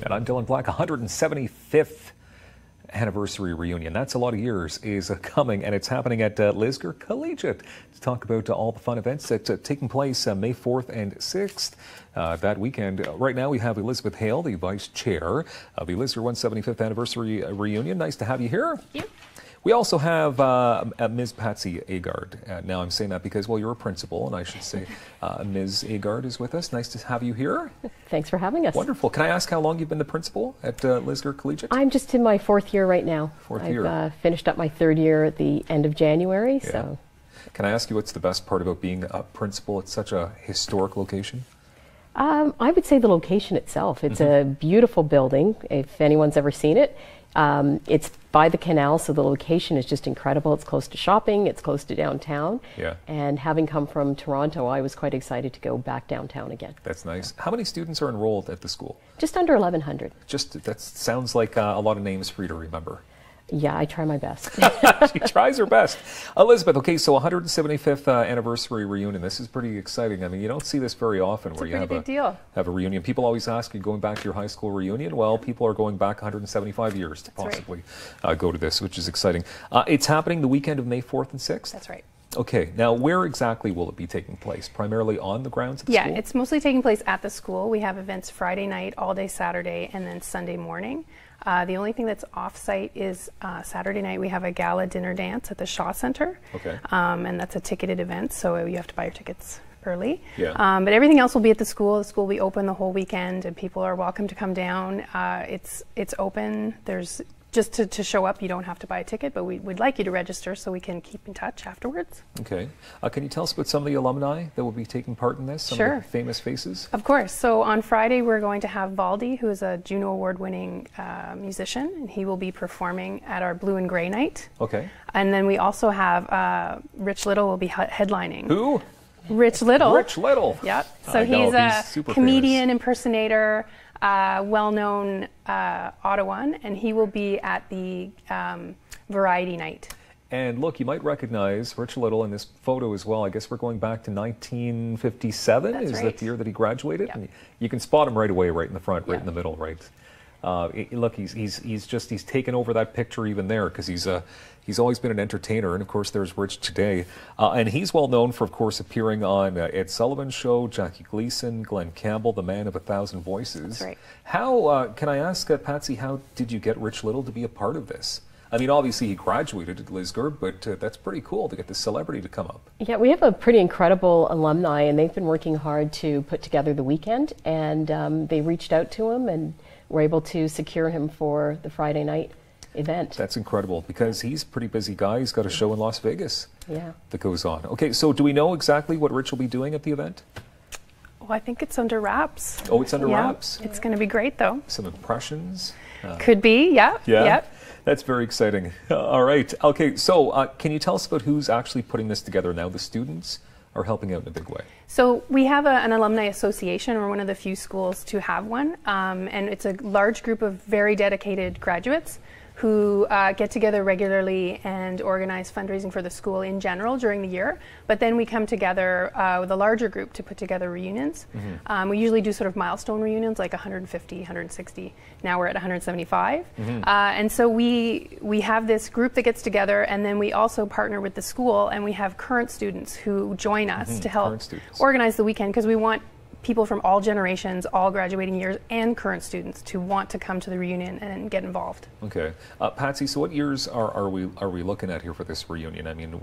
And I'm Dylan Black. 175th anniversary reunion. That's a lot of years is coming, and it's happening at Lisgar Collegiate to talk about all the fun events that taking place May 4th and 6th that weekend. Right now we have Elizabeth Hale, the Vice-Chair of the Lisgar 175th anniversary reunion. Nice to have you here. Thank you. We also have Ms. Patsy Agard. Now I'm saying that because, well, you're a principal, and I should say Ms. Agard is with us. Nice to have you here. Thanks for having us. Wonderful. Can I ask how long you've been the principal at Lisgar Collegiate? I'm just in my fourth year right now. I've finished up my third year at the end of January. Yeah. So, can I ask you what's the best part about being a principal at such a historic location? I would say the location itself. It's a beautiful building, if anyone's ever seen it. It's by the canal, so the location is just incredible. It's close to shopping, it's close to downtown. Yeah. And having come from Toronto, I was quite excited to go back downtown again. That's nice. How many students are enrolled at the school? Just under 1,100. That sounds like a lot of names for you to remember. Yeah, I try my best. She tries her best. Elizabeth, okay, so 175th anniversary reunion. This is pretty exciting. I mean, you don't see this very often where you have a reunion. People always ask, are you going back to your high school reunion? Well, people are going back 175 years to possibly go to this, which is exciting. It's happening the weekend of May 4th and 6th? That's right. Okay, now where exactly will it be taking place? Primarily on the grounds of the school? Yeah, it's mostly taking place at the school. We have events Friday night, all day Saturday, and then Sunday morning. The only thing that's off-site is Saturday night we have a gala dinner dance at the Shaw Center. Okay. And that's a ticketed event, so you have to buy your tickets early. Yeah. But everything else will be at the school. The school will be open the whole weekend, and people are welcome to come down. It's open. There's just to show up, you don't have to buy a ticket, but we'd like you to register so we can keep in touch afterwards. Okay. Can you tell us about some of the alumni that will be taking part in this? Some of the famous faces? Of course. So on Friday, we're going to have Valdi, who is a Juno Award-winning musician, and he will be performing at our Blue and Gray night. Okay. And then we also have Rich Little will be headlining. Who? Rich Little. Rich Little. Yep. So he's a comedian, impersonator, well-known Ottawan, and he will be at the Variety Night. And look, you might recognize Rich Little in this photo as well. I guess we're going back to 1957. Is that the year that he graduated? Yep. And you can spot him right away, right in the front, right in the middle, right. Look, he's taken over that picture even there because he's always been an entertainer, and of course there's Rich today, and he's well known for, of course, appearing on Ed Sullivan's Show, Jackie Gleason, Glenn Campbell, the man of 1,000 voices. That's right. How can I ask Patsy? How did you get Rich Little to be a part of this? I mean, obviously he graduated at Lisgar, but that's pretty cool to get the celebrity to come up. Yeah, we have a pretty incredible alumni, and they've been working hard to put together the weekend, and they reached out to him and were able to secure him for the Friday night event. That's incredible because he's a pretty busy guy. He's got a show in Las Vegas that goes on. Okay, so do we know exactly what Rich will be doing at the event? Well, I think it's under wraps. Oh, it's under wraps? It's going to be great, though. Some impressions? Could be, yeah. Yep. That's very exciting. All right. Okay, so can you tell us about who's actually putting this together now? The students are helping out in a big way. So we have an Alumni Association. We're one of the few schools to have one, and it's a large group of very dedicated graduates who get together regularly and organize fundraising for the school in general during the year. But then we come together with a larger group to put together reunions. We usually do sort of milestone reunions, like 150, 160. Now we're at 175. And so we have this group that gets together, and then we also partner with the school, and we have current students who join us to help organize the weekend, because we want people from all generations, all graduating years, and current students to want to come to the reunion and get involved. Okay, Patsy. So, what years are we looking at here for this reunion? I mean,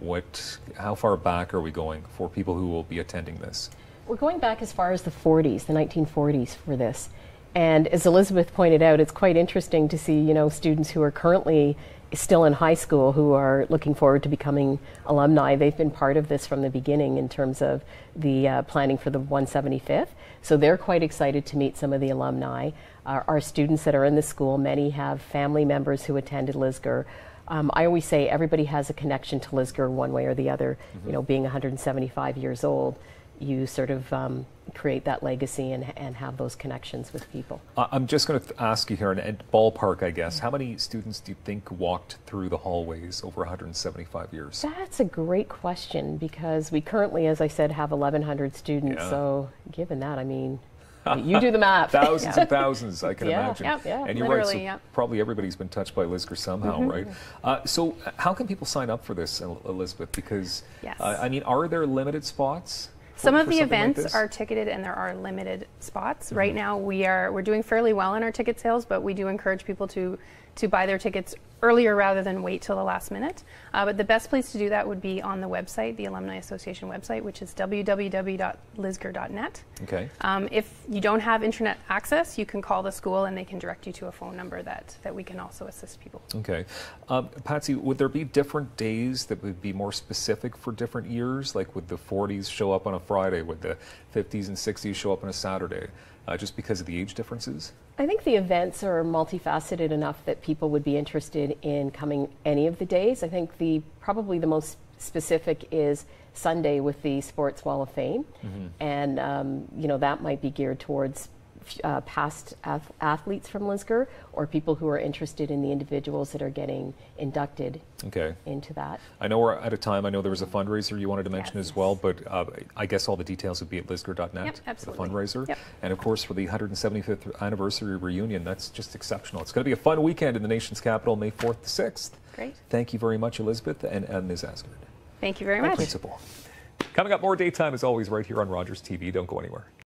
how far back are we going for people who will be attending this? We're going back as far as the 40s, the 1940s for this. And as Elizabeth pointed out, it's quite interesting to see, students who are currently still in high school who are looking forward to becoming alumni. They've been part of this from the beginning in terms of the planning for the 175th. So they're quite excited to meet some of the alumni. Our students that are in the school, many have family members who attended Lisgar. I always say everybody has a connection to Lisgar one way or the other. Being 175 years old, you sort of create that legacy and have those connections with people. I'm just going to ask you here, in ballpark, I guess, how many students do you think walked through the hallways over 175 years? That's a great question, because we currently, as I said, have 1,100 students. So given that, I mean, You do the math. Thousands and thousands, I can imagine. And you're right, so probably everybody's been touched by Lisgar somehow, right? So how can people sign up for this, Elizabeth? Because, I mean, are there limited spots? Some of the events are ticketed and there are limited spots. Right now we're doing fairly well in our ticket sales, but we do encourage people to buy their tickets earlier rather than wait till the last minute. But the best place to do that would be on the website, the Alumni Association website, which is www.lisgar.net. Okay. If you don't have internet access, you can call the school and they can direct you to a phone number that we can also assist people. Okay. Patsy, would there be different days that would be more specific for different years? Like would the 40s show up on a Friday? Would the 50s and 60s show up on a Saturday? Just because of the age differences? I think the events are multifaceted enough that people would be interested in coming any of the days. I think probably the most specific is Sunday with the Sports Wall of Fame, and you know, that might be geared towards past athletes from Lisgar or people who are interested in the individuals that are getting inducted into that. I know we're out of time. I know there was a fundraiser you wanted to mention as well, but I guess all the details would be at lisgar.net, the fundraiser. And of course for the 175th anniversary reunion, that's just exceptional. It's going to be a fun weekend in the nation's capital, May 4th to 6th. Great. Thank you very much, Elizabeth and Ms. Agard. Thank you very much. Principal. Coming up, more daytime as always right here on Rogers TV. Don't go anywhere.